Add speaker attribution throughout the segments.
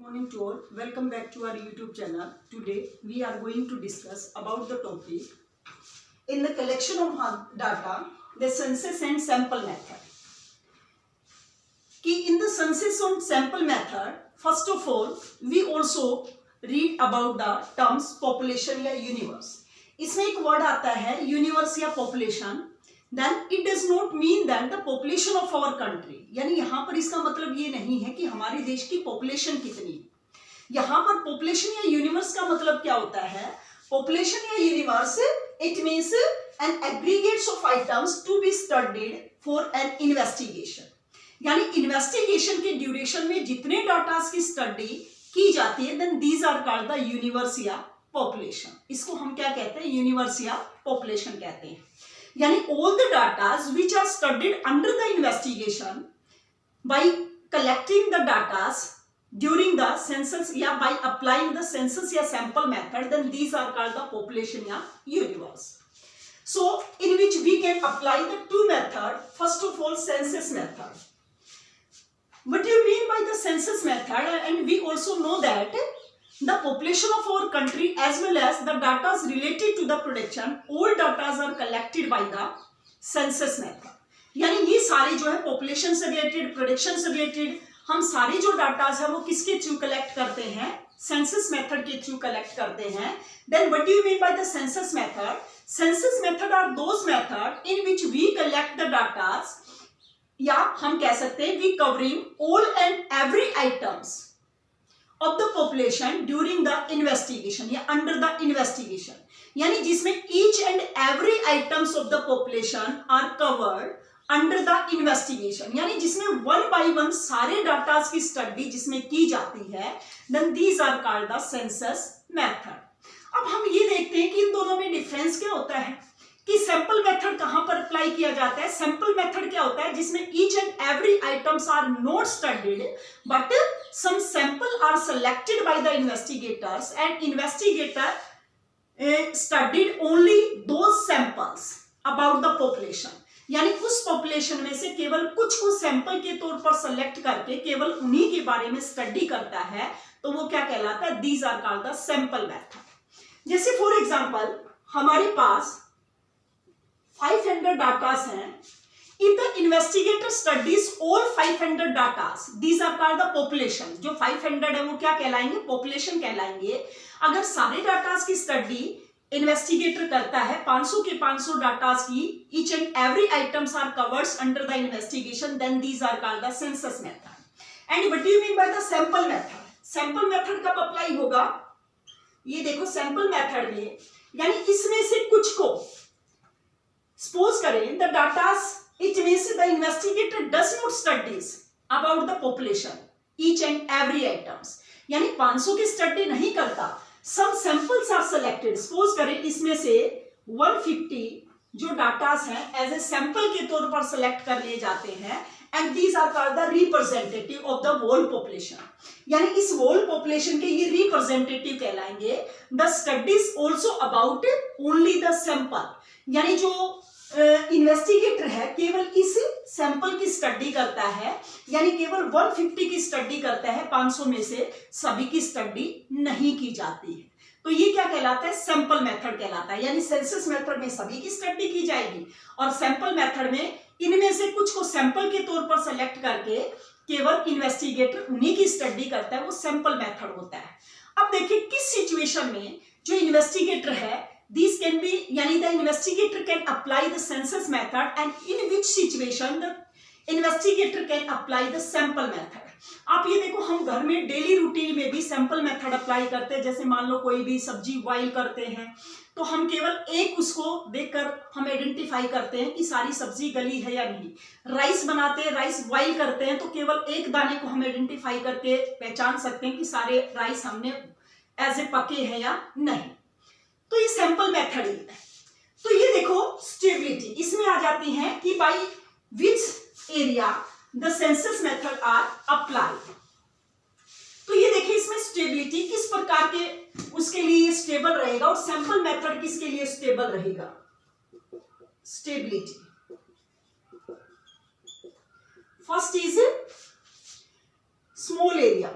Speaker 1: Morning to all. Welcome back to our YouTube channel. Today we are going to discuss about the topic in the collection of data, the census and sample method. In the census and sample method, first of all, we also read about the terms population या universe. इसमें एक word आता है universe या population. Then it does not mean that the population of our country, यानी यहाँ पर इसका मतलब ये नहीं है कि हमारे देश की population कितनी है. यहाँ पर population या universe का मतलब क्या होता है? Population या universe, it means an aggregates of items to be studied for an investigation. यानी इन्वेस्टिगेशन के ड्यूरेशन में जितने डाटास की स्टडी की जाती है, then these are called the universe या पॉपुलेशन. इसको हम क्या कहते हैं? यूनिवर्स या पॉपुलेशन कहते हैं. यानी all the datas which are studied under the investigation by collecting the datas during the census या बाय अप्लाइंग द सेंसस या sample method, then these are called the population या universe. So in which we can apply the two method. First of all, census method. What do you mean by the census method? And we also know that the population of our country as well as the data related to the production, all data are collected by the census method. यानी ये सारे जो है population से related, production से related, हम सारे जो डाटा है वो किसके थ्रू कलेक्ट करते हैं? census method के थ्रू कलेक्ट करते हैं. Then what do you mean by the census method? Census method are those method in which we collect the data, या हम कह सकते हैं we covering all and every items of the population during the investigation या under the investigation. यानी जिसमें each and every items of the population are covered under the investigation. यानी जिसमें one by one सारे डाटा की study जिसमें की जाती है, then these are called the census method. अब हम ये देखते हैं कि इन दोनों में डिफरेंस क्या होता है कि सैंपल मेथड कहां पर अप्लाई किया जाता है. सैंपल मेथड क्या होता है? जिसमें each and every items are not studied but some sample are selected by the investigators and investigator studied only those samples about the population. यानी उस पॉपुलेशन में से केवल कुछ को सैंपल के तौर पर सेलेक्ट करके केवल उन्हीं के बारे में स्टडी करता है, तो वो क्या कहलाता है? These are called the sample method. जैसे फॉर एग्जांपल हमारे पास 500 डाटास हैं. If the investigator studies all 500 datas, these are called the population. जो 500 है वो क्या कहलाएंगे? पॉपुलेशन कहलाएंगे. अगर सारे डाटास की स्टडी इन्वेस्टिगेटर करता है 500 के 500 डाटास की, each and every items are covered under the investigation, then these are called the census method. And what do you mean by the sample method? sample method कब apply होगा? ये देखो sample method में, यानी इसमें से कुछ को सपोज करें the datas, it means the investigator does not studies about the population each and every items. यानी 500 की स्टडी नहीं करता, सम सैंपल्स आर सेलेक्टेड. सपोज करें इसमें से 150 जो डाटास हैं एज ए सैंपल के तौर पर सेलेक्ट कर लिए जाते हैं, and these are called the representative of the whole population. यानी इस whole population के ये representative कहलाएंगे. The studies also about only the sample. यानी जो इन्वेस्टिगेटर है केवल इस सैंपल की स्टडी करता है, यानी केवल 150 की स्टडी करता है, 500 में से सभी की स्टडी नहीं की जाती है. तो ये क्या कहलाता है? सैंपल मेथड कहलाता है. यानी सेंसस मेथड में सभी की स्टडी की जाएगी और सैंपल मेथड में इनमें से कुछ को सैंपल के तौर पर सेलेक्ट करके केवल इन्वेस्टिगेटर उन्हीं की स्टडी करता है, वो सैंपल मेथड होता है. अब देखिए किस सिचुएशन में जो इन्वेस्टिगेटर है, दिस कैन बी, यानी the investigator can apply the census method and in which situation the investigator can apply the sample method. आप ये देखो हम घर में डेली रूटीन में भी सैंपल मेथड अप्लाई करते हैं. जैसे मान लो कोई भी सब्जी बॉईल करते हैं तो हम केवल एक उसको देखकर हम आइडेंटिफाई करते हैं कि सारी सब्जी गली है या नहीं. राइस बनाते हैं, राइस बॉईल करते हैं तो केवल एक दाने को हम आइडेंटिफाई करके पहचान सकते हैं कि सारे राइस हमने एज ए पके हैं या नहीं. तो ये सैंपल मेथड ही है. तो ये देखो स्टेबिलिटी इसमें आ जाती है कि by which area the census method are applied. तो ये देखिए इसमें स्टेबिलिटी किस प्रकार के उसके लिए स्टेबल रहेगा और सैंपल मेथड किसके लिए स्टेबल रहेगा. Stability first is small area.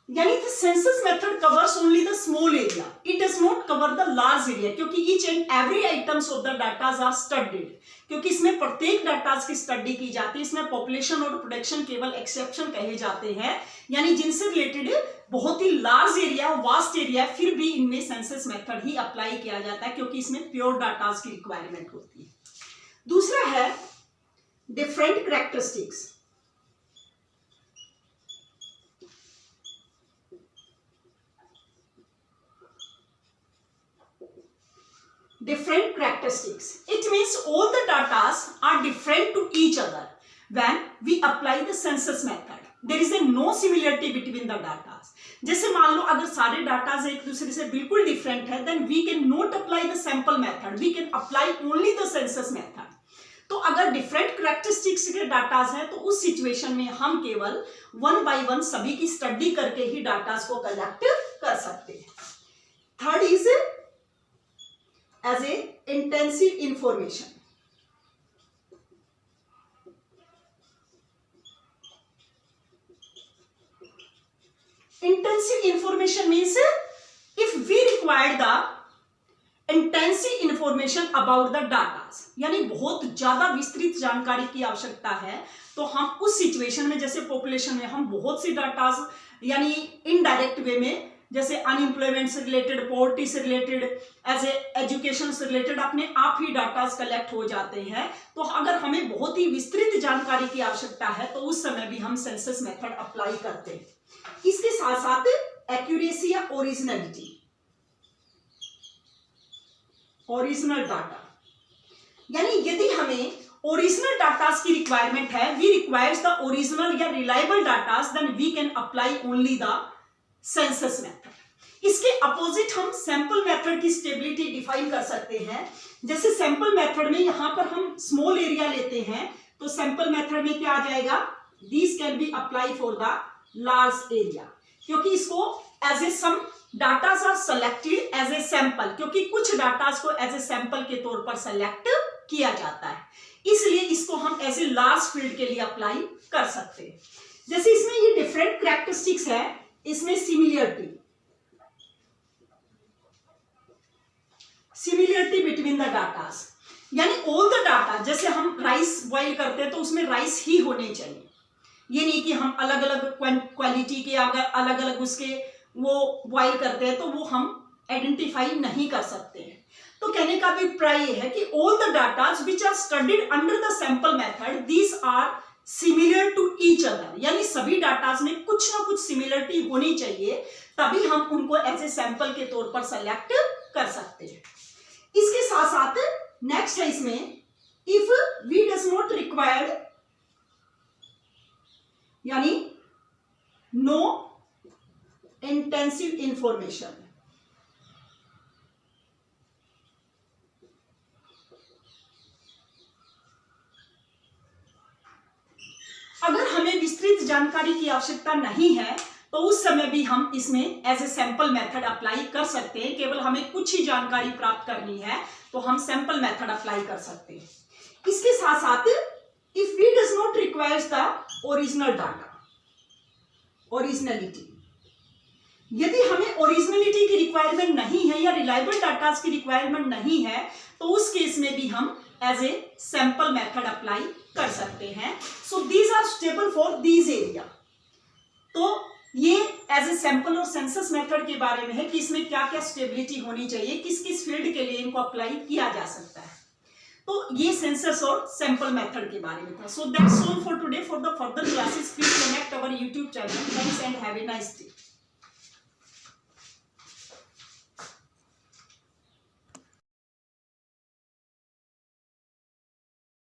Speaker 1: यानी the census method covers only the small area, it does not cover the large area, क्योंकि each and every items of the data are studied, क्योंकि इसमें प्रत्येक data की study की जाती है। इसमें पॉपुलेशन और प्रोडक्शन केवल एक्सेप्शन कहे जाते हैं, यानी जिनसे रिलेटेड बहुत ही लार्ज एरिया, वास्ट एरिया, फिर भी इनमें सेंसस मेथड ही अप्लाई किया जाता है, क्योंकि इसमें प्योर डाटा की रिक्वायरमेंट होती है। दूसरा है different characteristics. Different characteristics. It means all the data are different to each other when we apply the census method. There is a no similarity between the data. जैसे मान लो अगर सारे data एक दूसरे से बिल्कुल डिफरेंट है, then we can not apply the sample method. We can apply only the census method. तो अगर डिफरेंट कैरेक्टरिस्टिक्स के डाटा हैं तो उस सिचुएशन में हम केवल 1 by 1 सभी की स्टडी करके ही डाटा को कलेक्ट कर सकते हैं। Third is as a intensive information. Intensive information means if we require the intensive information about the data, यानी बहुत ज्यादा विस्तृत जानकारी की आवश्यकता है, तो हम उस सिचुएशन में, जैसे पॉपुलेशन में हम बहुत सी डाटा यानी इनडायरेक्ट वे में, जैसे अनएम्प्लॉयमेंट से रिलेटेड, पॉवर्टी से रिलेटेड, एज ए एजुकेशन से रिलेटेड अपने आप ही डाटा कलेक्ट हो जाते हैं। तो अगर हमें बहुत ही विस्तृत जानकारी की आवश्यकता है तो उस समय भी हम सेंसस मेथड अप्लाई करते हैं। इसके साथ साथ एक्यूरेसी या ओरिजिनलिटी, ओरिजिनल डाटा, यानी यदि हमें ओरिजिनल डाटा की रिक्वायरमेंट है, वी रिक्वायर्स द ओरिजिनल या reliable data, then we can apply only the census method. इसके अपोजिट हम सैंपल मेथड की स्टेबिलिटी डिफाइन कर सकते हैं। जैसे सैंपल मेथड में यहां पर हम स्मॉल एरिया लेते हैं, तो सैंपल मेथड में क्या आ जाएगा, this can be apply for the large area, क्योंकि इसको as a some data are selected as a sample, क्योंकि कुछ डाटा को एज ए सैंपल के तौर पर सेलेक्ट किया जाता है, इसलिए इसको हम एज ए लार्ज फील्ड के लिए अप्लाई कर सकते हैं। जैसे इसमें ये डिफरेंट कैरेक्टरिस्टिक्स है, इसमें सिमिलरिटी बिटवीन द डाटास, यानी ऑल द डाटा, जैसे हम राइस बॉईल करते हैं तो उसमें राइस ही होने चाहिए, ये नहीं कि हम अलग अलग क्वालिटी के अगर अलग अलग उसके वो बॉईल करते हैं तो वो हम आइडेंटिफाई नहीं कर सकते हैं। तो कहने का अभिप्राय ये है कि all the datas which are studied under the sample method, these are similar to each other, यानी सभी डाटास में कुछ ना कुछ सिमिलरिटी होनी चाहिए, तभी हम उनको एज ए सैंपल के तौर पर सेलेक्ट कर सकते हैं। इसके साथ साथ नेक्स्ट है इसमें if we does not required, यानी नो इंटेंसिव इंफॉर्मेशन, अगर हमें विस्तृत जानकारी की आवश्यकता नहीं है तो उस समय भी हम इसमें as a sample method apply कर सकते हैं। केवल हमें कुछ ही जानकारी प्राप्त करनी है तो हम सैंपल मेथड अप्लाई कर सकते हैं। इसके साथ साथ if we does not requires the original data, originality, यदि हमें ओरिजिनलिटी की रिक्वायरमेंट नहीं है या रिलायबल डाटा की रिक्वायरमेंट नहीं है तो उस केस में भी हम as a sample method apply कर सकते हैं। So these are stable for these area. तो ये एज ए सैंपल और सेंसस मेथड के बारे में है कि इसमें क्या क्या स्टेबिलिटी होनी चाहिए, किस किस फील्ड के लिए इनको अप्लाई किया जा सकता है। तो ये सेंसस और सैंपल मेथड के बारे में था। So that's all for today. For the further classes please connect our YouTube channel. Thanks and have a nice day.